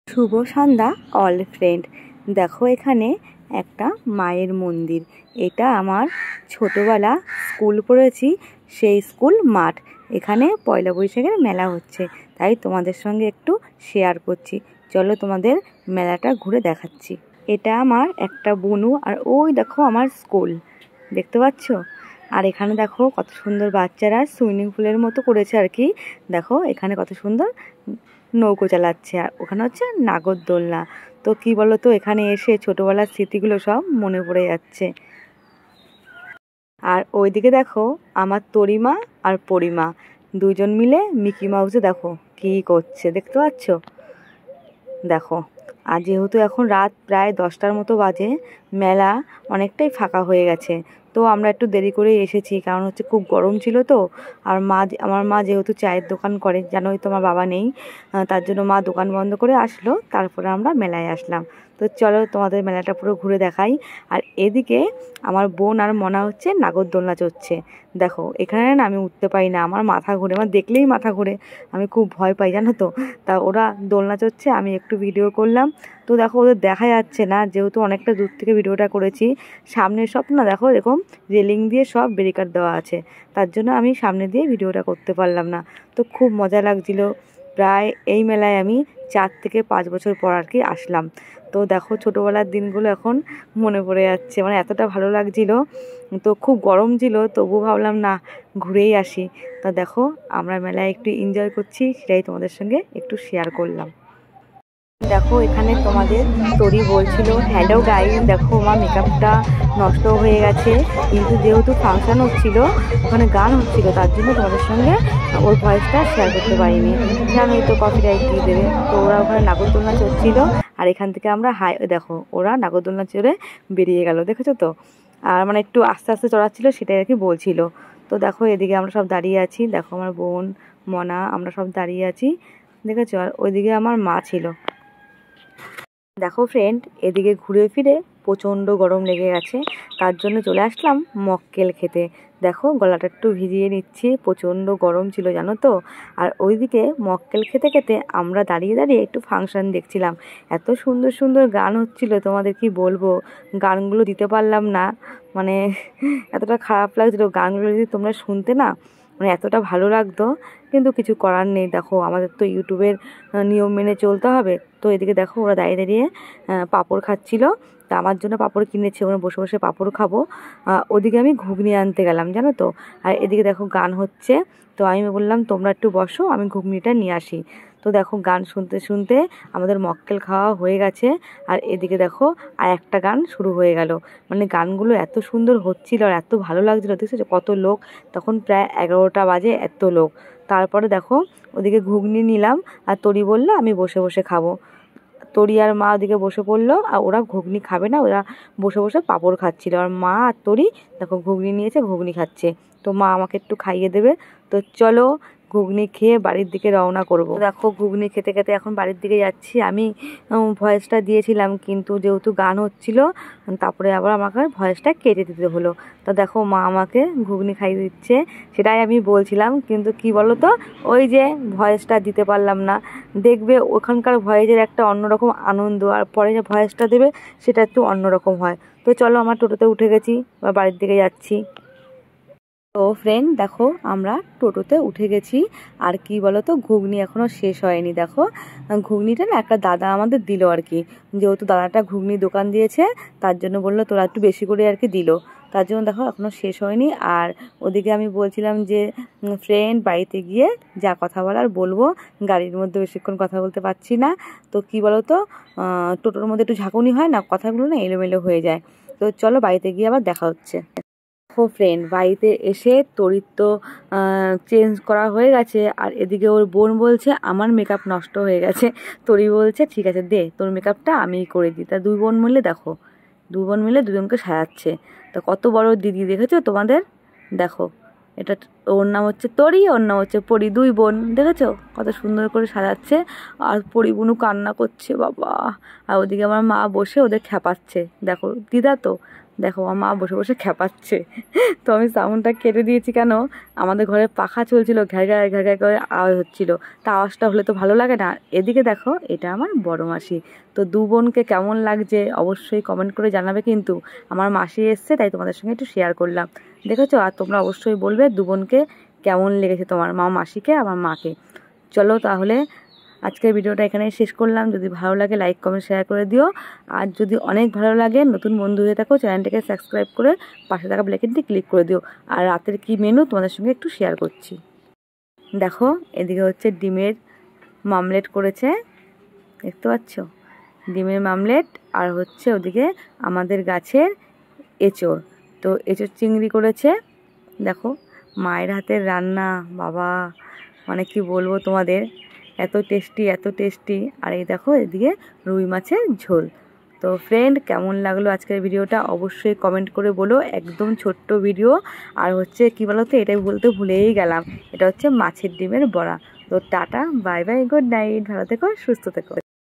শুভ সন্ধ্যা all friend. দেখো এখানে একটা মায়ের মন্দির। এটা আমার ছোটবেলা স্কুল পড়েছি সেই স্কুল মাঠ। এখানে পয়লা বৈশাখের মেলা হচ্ছে, তাই তোমাদের সঙ্গে একটু শেয়ার করছি। চলো তোমাদের মেলাটা ঘুরে দেখাচ্ছি। এটা আমার একটা বনু, আর ওই দেখো আমার স্কুল, দেখতে পাচ্ছ? আর এখানে দেখো কত সুন্দর বাচ্চারা সুইমিং পুলের মতো করেছে আর কি। দেখো এখানে কত সুন্দর নৌকো চালাচ্ছে, আর ওখানে হচ্ছে নাগরদোলনা। তো কি বলো তো, এখানে এসে ছোটবেলার স্মৃতিগুলো সব মনে পড়ে যাচ্ছে। আর ওইদিকে দেখো আমার তরিমা আর পরিমা দুজন মিলে মিকি মাউসে দেখো কি করছে, দেখতে পাচ্ছ? দেখো, আর যেহেতু এখন রাত প্রায় 10টার মতো বাজে, মেলা অনেকটাই ফাঁকা হয়ে গেছে। তো আমরা একটু দেরি করে এসেছি, কারণ হচ্ছে খুব গরম ছিল তো। আর আমার মা যেহেতু চায়ের দোকান করে, জানোই তো আমার বাবা নেই, তার জন্য মা দোকান বন্ধ করে আসলো, তারপরে আমরা মেলায় আসলাম। তো চলো তোমাদের মেলাটা পুরো ঘুরে দেখাই। আর এদিকে আমার বোন আর মনা হচ্ছে নাগরদোলনা চড়ছে। দেখো এখানে না আমি উঠতে পারি না, আমার মাথা ঘুরে, আমার দেখলেই মাথা ঘুরে, আমি খুব ভয় পাই জানো তো। তা ওরা দোলনা চড়ছে, আমি একটু ভিডিও করলাম। তো দেখো ওদের দেখা যাচ্ছে না, যেহেতু অনেকটা দূর থেকে ভিডিওটা করেছি। সামনে সব না দেখো এরকম রেলিং দিয়ে সব ব্যারিকেড দেওয়া আছে, তার জন্য আমি সামনে দিয়ে ভিডিওটা করতে পারলাম না। তো খুব মজা লাগছিল। প্রায় এই মেলায় আমি 4 থেকে 5 বছর পর আর কি আসলাম। তো দেখো ছোটোবেলার দিনগুলো এখন মনে পড়ে যাচ্ছে, মানে এতটা ভালো লাগছিল। তো খুব গরম ছিল, তবুও ভাবলাম না ঘুরেই আসি। তা দেখো আমরা মেলায় একটু এনজয় করছি, সেটাই তোমাদের সঙ্গে একটু শেয়ার করলাম। দেখো এখানে তোমাদের তরি বলছিল, হ্যালো গাইস, দেখো আমার মেকআপটা নষ্ট হয়ে গেছে, কিন্তু যেহেতু ফাংশন হচ্ছিল, ওখানে গান হচ্ছিল, তার জন্য তোমাদের সঙ্গে ওর ভয়েসটা শেয়ার করতে পারিনি। জানোই তো কপিরাইট দিয়ে দেবে। তো ওরা ওখানে নাগরদোলনা চড়ছিল, আর এখান থেকে আমরা দেখো ওরা নাগরদোলনা চড়ে বেরিয়ে গেল, দেখেছো তো? আর মানে একটু আস্তে আস্তে চড়াচ্ছিল, সেটাই আর কি বলছিল। তো দেখো এদিকে আমরা সব দাঁড়িয়ে আছি, দেখো আমার বোন মনা আমরা সব দাঁড়িয়ে আছি, দেখেছো? আর ওইদিকে আমার মা ছিল। দেখো ফ্রেন্ড, এদিকে ঘুরে ফিরে প্রচণ্ড গরম লেগে গেছে, তার জন্য চলে আসলাম মক্কেল খেতে। দেখো গলাটা একটু ভিজিয়ে নিচ্ছি, প্রচণ্ড গরম ছিল জানো তো। আর ওইদিকে মক্কেল খেতে খেতে আমরা দাঁড়িয়ে দাঁড়িয়ে একটু ফাংশন দেখছিলাম। এত সুন্দর সুন্দর গান হচ্ছিল, তোমাদের কি বলবো, গানগুলো দিতে পারলাম না, মানে এতটা খারাপ লাগছিল। গানগুলো যদি তোমরা শুনতে না, মানে এতটা ভালো লাগতো, কিন্তু কিছু করার নেই। দেখো আমাদের তো ইউটিউবের নিয়ম মেনে চলতে হবে। তো এদিকে দেখো ওরা দাঁড়িয়ে দাঁড়িয়ে পাঁপড় খাচ্ছিল, তা আমার জন্য পাঁপড় কিনেছে, ওরা বসে বসে পাঁপড় খাবো। ওদিকে আমি ঘুগনি আনতে গেলাম জানো তো। আর এদিকে দেখো গান হচ্ছে, তো আমি বললাম তোমরা একটু বসো, আমি ঘুগনিটা নিয়ে আসি। তো দেখো গান শুনতে শুনতে আমাদের মক্কেল খাওয়া হয়ে গেছে। আর এদিকে দেখো আর একটা গান শুরু হয়ে গেল, মানে গানগুলো এত সুন্দর হচ্ছিল আর এত ভালো লাগছিলো, দেখছো কত লোক, তখন প্রায় 11টা বাজে, এত লোক। তারপরে দেখো ওদিকে ঘুগনি নিলাম, আর তরি বললো আমি বসে বসে খাবো। তরি আর মা ওদিকে বসে পড়লো, আর ওরা ঘুগনি খাবে না, ওরা বসে বসে পাঁপড় খাচ্ছিল। আর মা আর তরি দেখো ঘুগনি নিয়েছে, ঘুগনি খাচ্ছে। তো মা আমাকে একটু খাইয়ে দেবে। তো চলো ঘুগনি খেয়ে বাড়ির দিকে রওনা করব। দেখো ঘুগনি খেতে খেতে এখন বাড়ির দিকে যাচ্ছি। আমি ভয়েসটা দিয়েছিলাম, কিন্তু যেহেতু গান হচ্ছিল, তারপরে আবার আমাকে ভয়েসটা কেটে দিতে হলো। তো দেখো মা আমাকে ঘুগনি খাইয়ে দিচ্ছে, সেটাই আমি বলছিলাম, কিন্তু কি বলো তো, ওই যে ভয়েসটা দিতে পারলাম না। দেখবে ওখানকার ভয়েসের একটা অন্যরকম আনন্দ, আর পরে যে ভয়েসটা দেবে সেটা একটু অন্যরকম হয়। তো চলো আমার টোটোতে উঠে গেছি, বাড়ির দিকে যাচ্ছি। তো ফ্রেন্ড দেখো আমরা টোটোতে উঠে গেছি। আর কি বলো তো, ঘুগনি এখনও শেষ হয়নি। দেখো ঘুগনিটা না একটা দাদা আমাদের দিল আর কি, যেহেতু দাদাটা ঘুগনি দোকান দিয়েছে, তার জন্য বললো তোরা একটু বেশি করে আর কি দিল, তার জন্য দেখো এখনও শেষ হয়নি। আর ওদিকে আমি বলছিলাম যে ফ্রেন্ড বাড়িতে গিয়ে যা কথা বলার বলবো, গাড়ির মধ্যে বেশিক্ষণ কথা বলতে পারছি না। তো কি বলো তো, টোটোর মধ্যে একটু ঝাঁকুনি হয় না, কথাগুলো না এলোমেলো হয়ে যায়। তো চলো বাড়িতে গিয়ে আবার দেখা হচ্ছে। দেখো ফ্রেন্ড বাড়িতে এসে তরির তো চেঞ্জ করা হয়ে গেছে, আর এদিকে ওর বোন বলছে আমার মেকআপ নষ্ট হয়ে গেছে। তরি বলছে ঠিক আছে দে, তোর মেকআপটা আমিই করে দিই। তা দুই বোন মিলে দেখো, দুই বোন মিলে দুজনকে সাজাচ্ছে। তা কত বড় দিদি দেখেছো তোমাদের? দেখো এটা, ওর নাম হচ্ছে তরি, ওর নাম হচ্ছে পরি, দুই বোন দেখেছো কত সুন্দর করে সাজাচ্ছে। আর পরি বোনও কান্না করছে বাবা, আর ওদিকে আমার মা বসে ওদের খেপাচ্ছে। দেখো দিদা তো দেখো আমার মা বসে বসে খেপাচ্ছে। তো আমি সাউন্ডটা কেটে দিয়েছি, কেন আমাদের ঘরে পাখা চলছিল, ঘ্যার ঘ্যার ঘ্যার ঘ্যার করে আওয়াজ হচ্ছিলো, তা আওয়াজটা হলে তো ভালো লাগে না। এদিকে দেখো এটা আমার বড় মাসি। তো দু বোনকে কেমন লাগছে অবশ্যই কমেন্ট করে জানাবে, কিন্তু আমার মাসি এসছে তাই তোমাদের সঙ্গে একটু শেয়ার করলাম, দেখেছো? আর তোমরা অবশ্যই বলবে দু বোনকে কেমন লেগেছে, তোমার মাসিকে আমার মাকে। চলো তাহলে আজকের ভিডিওটা এখানে শেষ করলাম। যদি ভালো লাগে লাইক কমেন্ট শেয়ার করে দিও, আর যদি অনেক ভালো লাগে নতুন বন্ধু হয়ে থাকো চ্যানেলটাকে সাবস্ক্রাইব করে পাশে থাকা বেল আইকনটি ক্লিক করে দিও। আর রাতের কি মেনু তোমাদের সঙ্গে একটু শেয়ার করছি। দেখো এদিকে হচ্ছে ডিমের মামলেট করেছে, দেখতে পাচ্ছ? ডিমের মামলেট। আর হচ্ছে ওদিকে আমাদের গাছের এঁচোড়, তো এঁচোড় চিংড়ি করেছে। দেখো মায়ের হাতের রান্না, বাবা মানে কি বলবো তোমাদের, এত টেস্টি এত টেস্টি। আর এই দেখো এদিকে রুই মাছের ঝোল। তো ফ্রেন্ড, কেমন লাগলো আজকের ভিডিওটা অবশ্যই কমেন্ট করে বলো। একদম ছোট্ট ভিডিও। আর হচ্ছে কি বলো তো, এটাই বলতে ভুলেই গেলাম, এটা হচ্ছে মাছের ডিমের বড়া। তো tata, bye bye, good night, ভালো থেকো, সুস্থ থেকো।